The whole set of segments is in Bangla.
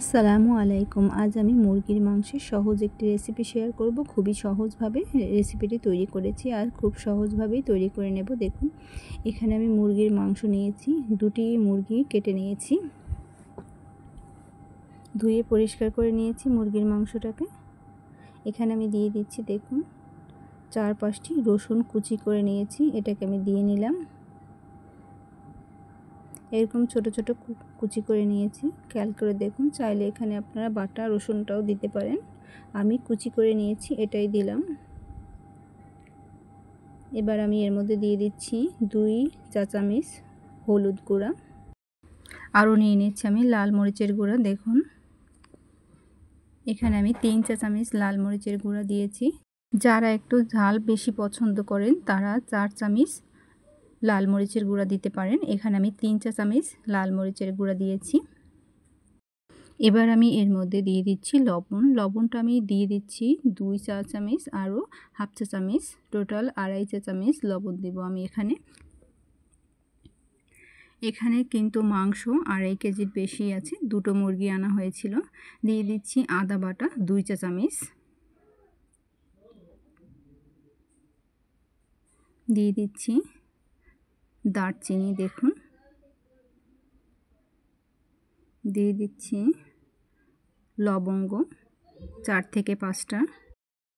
আসসালামু আলাইকুম। আজ আমি মুরগির মাংসের সহজ একটি রেসিপি শেয়ার করব। খুবই সহজভাবে রেসিপিটি তৈরি করেছি আর খুব সহজভাবেই তৈরি করে নেব। দেখুন, এখানে আমি মুরগির মাংস নিয়েছি, দুটি মুরগি কেটে নিয়েছি, ধুয়ে পরিষ্কার করে নিয়েছি মুরগির মাংসটাকে। এখানে আমি দিয়ে দিচ্ছি, দেখুন 4-5টি রসুন কুচি করে নিয়েছি, এটাকে আমি দিয়ে নিলাম। এরকম ছোট ছোট কুচি করে নিয়েছি, খেয়াল করে দেখুন। চাইলে এখানে আপনারা বাটা রসুনটাও দিতে পারেন, আমি কুচি করে নিয়েছি, এটাই দিলাম। এবার আমি এর মধ্যে দিয়ে দিচ্ছি 2 চা চামচ হলুদ গুঁড়া, আরও নিয়ে নিচ্ছি আমি লাল মরিচের গুঁড়া। দেখুন, এখানে আমি 3 চা চামচ লাল মরিচের গুঁড়া দিয়েছি। যারা একটু ঝাল বেশি পছন্দ করেন তারা 4 চামচ লাল মরিচের গুঁড়া দিতে পারেন। এখানে আমি 3 চা চামচ লাল মরিচের গুঁড়া দিয়েছি। এবার আমি এর মধ্যে দিয়ে দিচ্ছি লবণ। লবণটা আমি দিয়ে দিচ্ছি 2 চা চামচ, আরও হাফ চা চামচ, টোটাল 2.5 চা চামচ লবণ দেব আমি এখানে। এখানে কিন্তু মাংস 2.5 কেজির বেশি আছে, দুটো মুরগি আনা হয়েছিল। দিয়ে দিচ্ছি আদা বাটা 2 চা চামচ, দিয়ে দিচ্ছি দারচিনি, দেখুন দিয়ে দিচ্ছি লবঙ্গ 4 থেকে 5টা,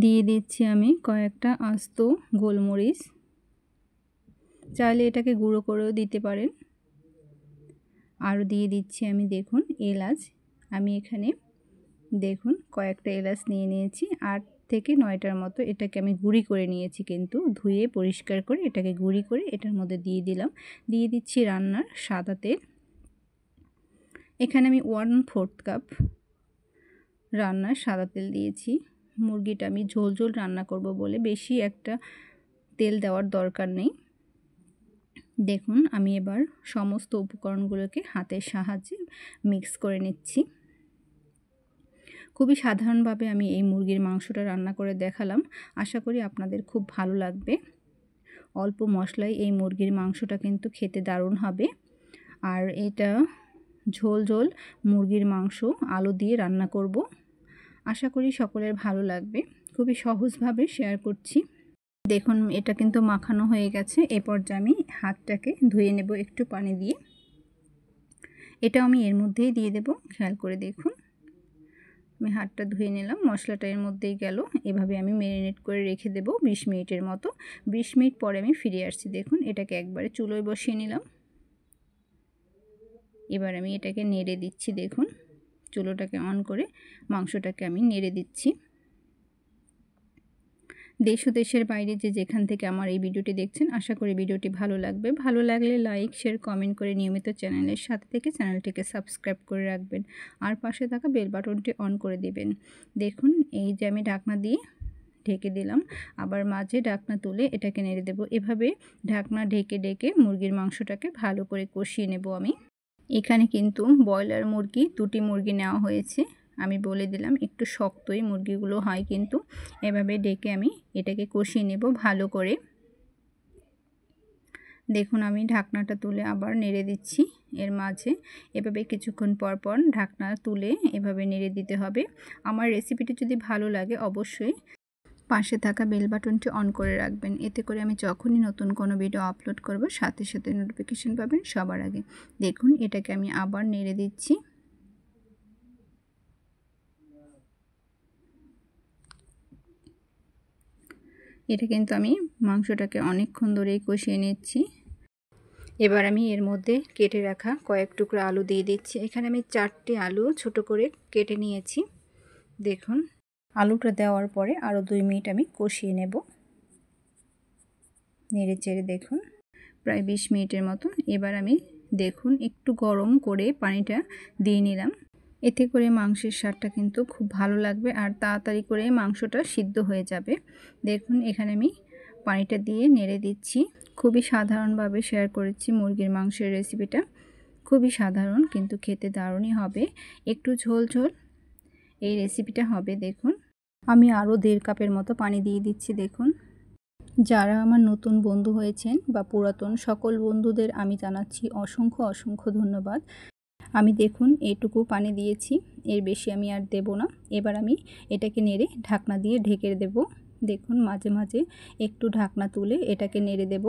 দিয়ে দিচ্ছি আমি কয়েকটা আস্ত গোলমরিচ, চাইলে এটাকে গুঁড়ো করেও দিতে পারেন। আর দিয়ে দিচ্ছি আমি, দেখুন এলাচ, আমি এখানে দেখুন কয়েকটা এলাচ নিয়ে নিয়েছি, 8 থেকে 9টার মতো। এটাকে আমি গুঁড়ি করে নিয়েছি, কিন্তু ধুয়ে পরিষ্কার করে এটাকে গুঁড়ি করে এটার মধ্যে দিয়ে দিলাম। দিয়ে দিচ্ছি রান্নার সাদা তেল, এখানে আমি 1/4 কাপ রান্নার সাদা তেল দিয়েছি। মুরগিটা আমি ঝোল ঝোল রান্না করব বলে বেশি একটা তেল দেওয়ার দরকার নেই। দেখুন, আমি এবার সমস্ত উপকরণগুলোকে হাতের সাহায্যে মিক্স করে নিচ্ছি। খুবই সাধারণভাবে আমি এই মুরগির মাংসটা রান্না করে দেখালাম, আশা করি আপনাদের খুব ভালো লাগবে। অল্প মশলায় এই মুরগির মাংসটা কিন্তু খেতে দারুণ হবে। আর এটা ঝোল ঝোল মুরগির মাংস আলু দিয়ে রান্না করব, আশা করি সকলের ভালো লাগবে। খুবই সহজভাবে শেয়ার করছি। দেখুন, এটা কিন্তু মাখানো হয়ে গেছে। এ পর্যায়ে আমি হাতটাকে ধুয়ে নেব একটু পানি দিয়ে। এটা আমি এর মধ্যেই দিয়ে দেব, খেয়াল করে দেখুন। আমি হাতটা ধুয়ে নিলাম, মশলাটা এর মধ্যেই গেল। এভাবে আমি ম্যারিনেট করে রেখে দেব 20 মিনিটের মতো। 20 মিনিট পরে আমি ফিরে আসছি। দেখুন, এটাকে একবারে চুলোয় বসিয়ে নিলাম। এবার আমি এটাকে নেড়ে দিচ্ছি। দেখুন, চুলোটাকে অন করে মাংসটাকে আমি নেড়ে দিচ্ছি। দেশ ও দেশের বাইরে যে যেখান থেকে আমার এই ভিডিওটি দেখছেন, আশা করি ভিডিওটি ভালো লাগবে। ভালো লাগলে লাইক, শেয়ার, কমেন্ট করে নিয়মিত চ্যানেলের সাথে থেকে চ্যানেলটিকে সাবস্ক্রাইব করে রাখবেন আর পাশে থাকা বেল বাটনটি অন করে দেবেন। দেখুন, এই যে আমি ঢাকনা দিয়ে ঢেকে দিলাম, আবার মাঝে ঢাকনা তুলে এটাকে নেড়ে দেব। এভাবে ঢাকনা ঢেকে ঢেকে মুরগির মাংসটাকে ভালো করে কষিয়ে নেব আমি। এখানে কিন্তু ব্রয়লার মুরগি 2টি মুরগি নেওয়া হয়েছে। আমি বলে দিলাম, একটু শক্তই মুরগিগুলো হয়, কিন্তু এভাবে ডেকে আমি এটাকে কষিয়ে নেব ভালো করে। দেখুন, আমি ঢাকনাটা তুলে আবার নেড়ে দিচ্ছি এর মাঝে। এভাবে কিছুক্ষণ পর পর ঢাকনা তুলে এভাবে নেড়ে দিতে হবে। আমার রেসিপিটি যদি ভালো লাগে অবশ্যই পাশে থাকা বেল বাটনটি অন করে রাখবেন, এতে করে আমি যখনই নতুন কোনো ভিডিও আপলোড করব সাথে সাথে নোটিফিকেশন পাবেন সবার আগে। দেখুন, এটাকে আমি আবার নেড়ে দিচ্ছি। এটা কিন্তু আমি মাংসটাকে অনেকক্ষণ ধরেই কষিয়ে নিচ্ছি। এবার আমি এর মধ্যে কেটে রাখা কয়েক টুকরো আলু দিয়ে দিচ্ছি। এখানে আমি 4টি আলু ছোট করে কেটে নিয়েছি। দেখুন, আলুটা দেওয়ার পরে আরও 2 মিনিট আমি কষিয়ে নেব নেড়ে চেড়ে। দেখুন, প্রায় 20 মিনিটের মতো। এবার আমি দেখুন একটু গরম করে পানিটা দিয়ে নিলাম, এতে করে মাংসের স্বাদটা কিন্তু খুব ভালো লাগবে আর তাড়াতাড়ি করে মাংসটা সিদ্ধ হয়ে যাবে। দেখুন, এখানে আমি পানিটা দিয়ে নেড়ে দিচ্ছি। খুবই সাধারণভাবে শেয়ার করেছি মুরগির মাংসের রেসিপিটা, খুবই সাধারণ কিন্তু খেতে দারুণই হবে। একটু ঝোল ঝোল এই রেসিপিটা হবে। দেখুন, আমি আরও 1.5 কাপের মতো পানি দিয়ে দিচ্ছি। দেখুন, যারা আমার নতুন বন্ধু হয়েছেন বা পুরাতন সকল বন্ধুদের আমি জানাচ্ছি অসংখ্য অসংখ্য ধন্যবাদ। আমি দেখুন এইটুকু পানি দিয়েছি, এর বেশি আমি আর দেব না। এবার আমি এটাকে নেড়ে ঢাকনা দিয়ে ঢেকে দেব। দেখুন মাঝে মাঝে একটু ঢাকনা তুলে এটাকে নেড়ে দেব।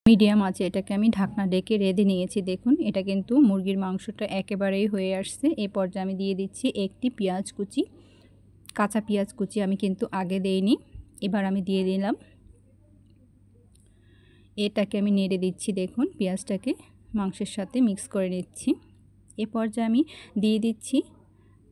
মিডিয়াম আছে এটাকে আমি ঢাকনা ঢেকে রেঁধে নিয়েছি। দেখুন এটা কিন্তু মুরগির মাংসটা একেবারেই হয়ে আসছে। এই পর্যায়ে আমি দিয়ে দিচ্ছি একটি পেঁয়াজ কুচি, কাঁচা পেঁয়াজ কুচি আমি কিন্তু আগে দেইনি, এবার আমি দিয়ে দিলাম। এটাকে আমি নেড়ে দিচ্ছি। দেখুন পেঁয়াজটাকে মাংসের সাথে মিক্স করে নিচ্ছি। এ পর্যায়ে আমি দিয়ে দিচ্ছি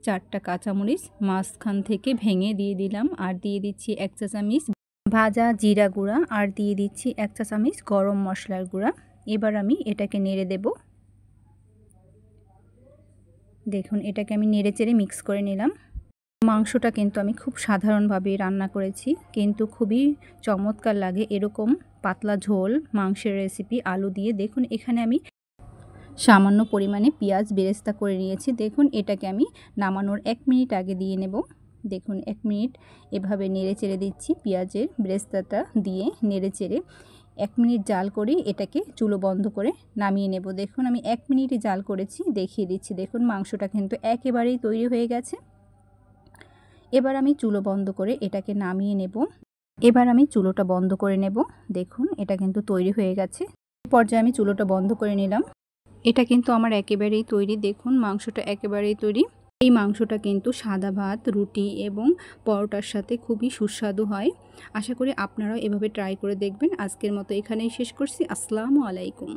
4টা কাঁচামরিচ মাঝখান থেকে ভেঙে দিয়ে দিলাম, আর দিয়ে দিচ্ছি 1 চা চামচ ভাজা জিরা গুঁড়া, আর দিয়ে দিচ্ছি 1 চা চামচ গরম মশলার গুঁড়া। এবার আমি এটাকে নেড়ে দেব। দেখুন এটাকে আমি নেড়ে চেড়ে মিক্স করে নিলাম। মাংসটা কিন্তু আমি খুব সাধারণভাবে রান্না করেছি, কিন্তু খুবই চমৎকার লাগে এরকম পাতলা ঝোল মাংসের রেসিপি আলু দিয়ে। দেখুন এখানে আমি সামান্য পরিমাণে পেঁয়াজ বেরেস্তা করে নিয়েছি। দেখুন এটাকে আমি নামানোর 1 মিনিট আগে দিয়ে নেব। দেখুন 1 মিনিট এভাবে নেড়ে চেড়ে দিচ্ছি, পেঁয়াজের বেরেস্তাটা দিয়ে নেড়ে চেড়ে 1 মিনিট জাল করে এটাকে চুলো বন্ধ করে নামিয়ে নেব। দেখুন আমি 1 মিনিটই জাল করেছি, দেখিয়ে দিচ্ছি। দেখুন মাংসটা কিন্তু একেবারেই তৈরি হয়ে গেছে। এবার আমি চুলো বন্ধ করে এটাকে নামিয়ে নেব। এবার আমি চুলোটা বন্ধ করে নেব। দেখুন এটা কিন্তু তৈরি হয়ে গেছে। এই পর্যায়ে আমি চুলোটা বন্ধ করে নিলাম। এটা কিন্তু আমার একেবারেই তৈরি। দেখুন মাংসটা একেবারেই তৈরি। এই মাংসটা কিন্তু সাদা ভাত, রুটি এবং পরোটার সাথে খুবই সুস্বাদু হয়। আশা করি আপনারাও এভাবে ট্রাই করে দেখবেন। আজকের মতো এখানেই শেষ করছি। আসসালামু আলাইকুম।